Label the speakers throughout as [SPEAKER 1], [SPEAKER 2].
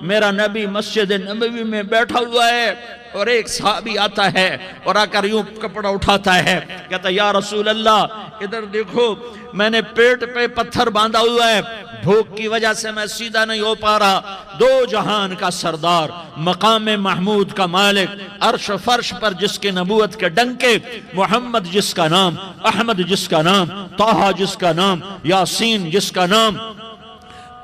[SPEAKER 1] میرا نبی مسجد نبوی میں بیٹھا ہوا ہے اور ایک صحابی آتا ہے اور آ کر یوں کپڑا اٹھاتا ہے، کہتا ہے یا رسول اللہ ادھر دیکھو، میں نے پیٹ پہ پتھر باندھا ہوا ہے، بھوک کی وجہ سے میں سیدھا نہیں ہو پا رہا۔ دو جہان کا سردار، مقام محمود کا مالک، عرش فرش پر جس کے نبوت کے ڈنکے، محمد جس کا نام، احمد جس کا نام، طٰہٰ جس کا نام، یاسین جس کا نام،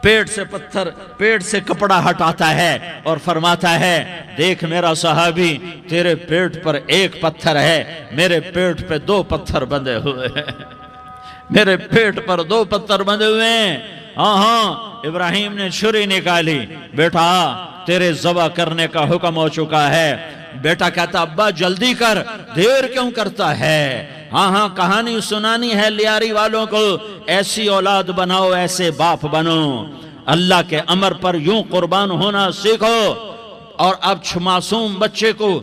[SPEAKER 1] پیٹ سے کپڑا ہٹاتا ہے اور فرماتا ہے دیکھ میرا صحابی، تیرے پیٹ پر ایک پتھر ہے، میرے پیٹ پہ دو پتھر بندھے ہوئے ہیں، میرے پیٹ پر دو پتھر بندھے ہوئے ہیں۔ ہاں ابراہیم نے چھری نکالی، بیٹا تیرے ذبح کرنے کا حکم ہو چکا ہے۔ بیٹا کہتا ابا جلدی کر، دیر کیوں کرتا ہے؟ ہاں کہانی سنانی ہے لیاری والوں کو، ایسی اولاد بناؤ، ایسے باپ بنو، اللہ کے امر پر یوں قربان ہونا سیکھو۔ اور اب معصوم بچے کو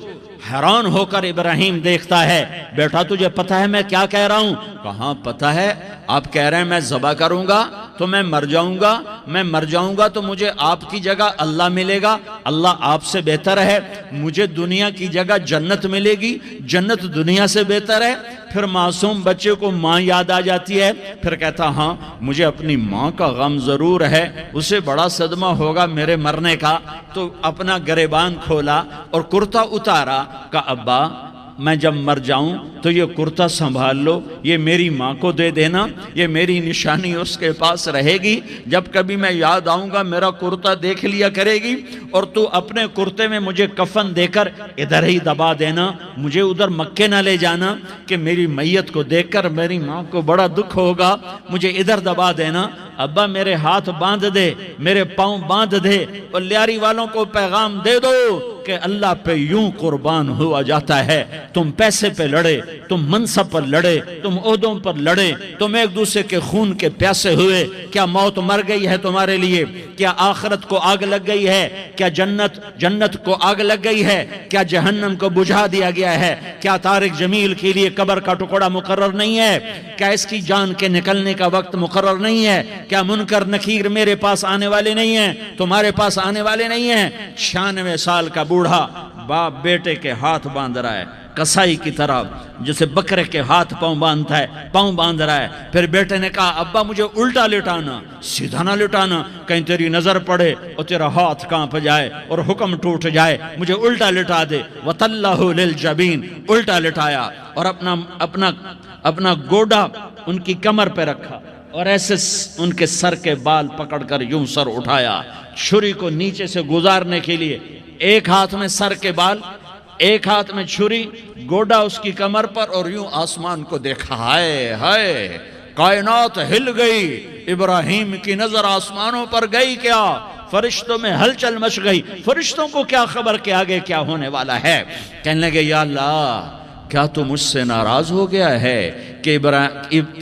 [SPEAKER 1] حیران ہو کر ابراہیم دیکھتا ہے، بیٹا تجھے پتہ ہے میں کیا کہہ رہا ہوں؟ کہاں پتہ ہے، آپ کہہ رہے ہیں میں ذبح کروں گا تو میں مر جاؤں گا تو مجھے آپ کی جگہ اللہ ملے گا، اللہ آپ سے بہتر ہے، مجھے دنیا کی جگہ جنت ملے گی، جنت دنیا سے بہتر ہے۔ پھر معصوم بچے کو ماں یاد آ جاتی ہے، پھر کہتا ہاں مجھے اپنی ماں کا غم ضرور ہے، اسے بڑا صدمہ ہوگا میرے مرنے کا۔ تو اپنا گریبان کھولا اور کرتا اتارا، کہا ابا میں جب مر جاؤں تو یہ کرتا سنبھال لو، یہ میری ماں کو دے دینا، یہ میری نشانی اس کے پاس رہے گی، جب کبھی میں یاد آؤں گا میرا کرتا دیکھ لیا کرے گی، اور تو اپنے کرتے میں مجھے کفن دے کر ادھر ہی دبا دینا، مجھے ادھر مکے نہ لے جانا کہ میری میت کو دیکھ کر میری ماں کو بڑا دکھ ہوگا، مجھے ادھر دبا دینا۔ ابا میرے ہاتھ باندھ دے، میرے پاؤں باندھ دے، اور لیاری والوں کو پیغام دے دو کہ اللہ پہ یوں قربان ہوا جاتا ہے۔ تم پیسے پہ لڑے، تم منصب پر لڑے، تم عہدوں پر لڑے، تم ایک دوسرے کے خون کے پیاسے ہوئے، کیا موت مر گئی ہے تمہارے لیے؟ کیا آخرت کو آگ لگ گئی ہے؟ کیا جنت کو آگ لگ گئی ہے؟ کیا جہنم کو بجھا دیا گیا ہے؟ کیا طارق جمیل کے لیے قبر کا ٹکڑا مقرر نہیں ہے؟ کیا اس کی جان کے نکلنے کا وقت مقرر نہیں ہے؟ کیا منکر نکیر میرے پاس آنے والے نہیں ہیں، تمہارے پاس آنے والے نہیں ہیں؟ 96 سال کا بوڑھا باپ بیٹے کے ہاتھ باندھ رہا ہے، کسائی کی طرح جسے بکرے کے ہاتھ پاؤں باندھتا ہے، پاؤں باندھ رہا ہے۔ پھر بیٹے نے کہا ابا مجھے الٹا لٹانا، سیدھا نہ لٹانا، کہیں تیری نظر پڑے اور تیرا ہاتھ کانپ جائے اور حکم ٹوٹ جائے، مجھے الٹا لٹا دے۔ وَتَلَّهُ لِلْجَبِينِ، الٹا لٹایا اور اپنا گوڈا ان کی کمر پہ رکھا اور ایسے ان کے سر کے بال پکڑ کر یوں سر اٹھایا، چھری کو نیچے سے گزارنے کے لیے، ایک ہاتھ میں سر کے بال، ایک ہاتھ میں چھری، گوڈا اس کی کمر پر، اور یوں آسمان کو دیکھا۔ ہائے ہائے، کائنات ہل گئی، ابراہیم کی نظر آسمانوں پر گئی، کیا فرشتوں میں ہلچل مچ گئی۔ فرشتوں کو کیا خبر کہ آگے کیا ہونے والا ہے؟ کہنے لگے یا اللہ کیا تو مجھ سے ناراض ہو گیا ہے کہ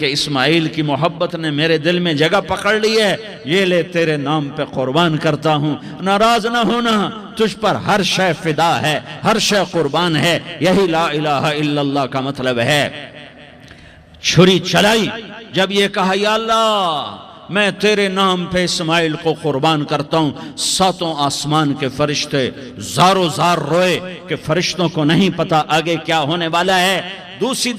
[SPEAKER 1] اسماعیل کی محبت نے میرے دل میں جگہ پکڑ لی ہے؟ یہ لے تیرے نام پہ قربان کرتا ہوں۔ ناراض نہ ہونا، تجھ پر ہر شے فدا ہے، ہر شے قربان ہے، یہی لا الہ الا اللہ کا مطلب ہے۔ چھری چلائی، جب یہ کہا یا اللہ میں تیرے نام پہ اسماعیل کو قربان کرتا ہوں، 7 آسمان کے فرشتے زارو زار روئے کہ فرشتوں کو نہیں پتا آگے کیا ہونے والا ہے۔ دوسری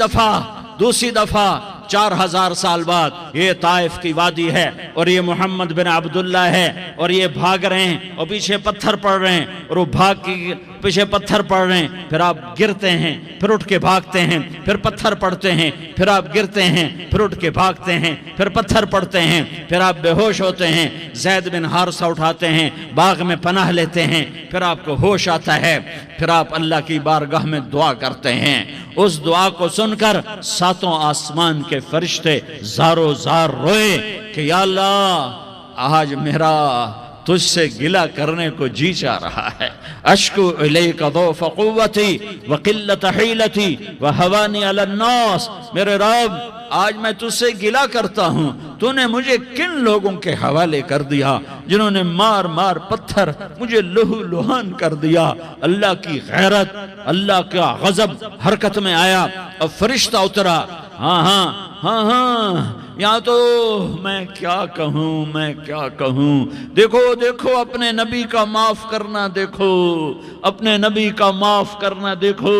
[SPEAKER 1] دفعہ 4000 سال بعد یہ طائف کی وادی ہے اور یہ محمد بن عبداللہ ہے اور یہ بھاگ رہے ہیں اور پیچھے پتھر پڑ رہے ہیں، اور وہ بھاگ کے پیچھے پتھر پڑ رہے ہیں، پھر آپ گرتے ہیں، پھر اٹھ کے بھاگتے ہیں، پھر پتھر پڑتے ہیں، پھر آپ گرتے ہیں، پھر اٹھ کے بھاگتے ہیں، پھر پتھر پڑتے ہیں، پھر آپ بے ہوش ہوتے ہیں، زید بن حارثہ اٹھاتے ہیں، باغ میں پناہ لیتے ہیں، پھر آپ کو ہوش آتا ہے، پھر آپ اللہ کی بارگاہ میں دعا کرتے ہیں۔ اس دعا کو سن کر 7 آسمان کے فرشتے زارو زار روئے کہ یا اللہ آج میرا تجھ سے گلہ کرنے کو جی چاہ رہا ہے۔ اشکو الیک ضعف قوتی وقلت حیلتی وہوانی علی الناس، میرے رب آج میں تجھ سے گلہ کرتا ہوں، تو نے مجھے کن لوگوں کے حوالے کر دیا جنہوں نے مار مار پتھر مجھے لہو لہان کر دیا۔ اللہ کی غیرت، اللہ کا غضب حرکت میں آیا اور فرشتہ اترا۔ ہاں یہاں تو میں کیا کہوں، دیکھو دیکھو اپنے نبی کا معاف کرنا، دیکھو اپنے نبی کا معاف کرنا، دیکھو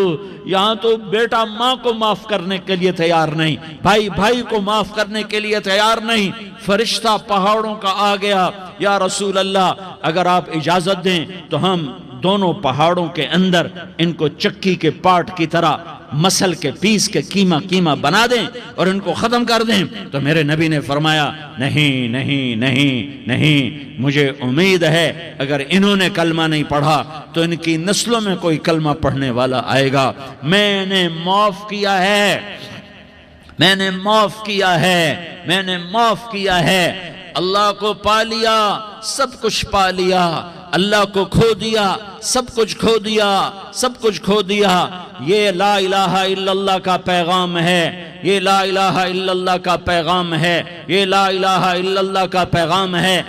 [SPEAKER 1] یہاں تو بیٹا ماں کو معاف کرنے کے لیے تیار نہیں، بھائی بھائی کو معاف کرنے کے لیے تیار نہیں، فرشتہ پہاڑوں کا آ گیا، یا رسول اللہ اگر آپ اجازت دیں تو ہم دونوں پہاڑوں کے اندر ان کو چکی کے پاٹ کی طرح مسل کے پیس کے کیما بنا دیں اور ان کو ختم کر دیں۔ تو میرے نبی نے فرمایا نہیں نہیں نہیں نہیں، مجھے امید ہے اگر انہوں نے کلمہ نہیں پڑھا تو ان کی نسلوں میں کوئی کلمہ پڑھنے والا آئے گا۔ میں نے معاف کیا ہے، میں نے معاف کیا ہے، میں نے معاف کیا ہے۔ اللہ کو پا لیا، سب کچھ پا لیا، اللہ کو کھو دیا، سب کچھ کھو دیا، سب کچھ کھو دیا۔ یہ لا الہ الا اللہ کا پیغام ہے، یہ لا الہ الا اللہ کا پیغام ہے، یہ لا الہ الا اللہ کا پیغام ہے۔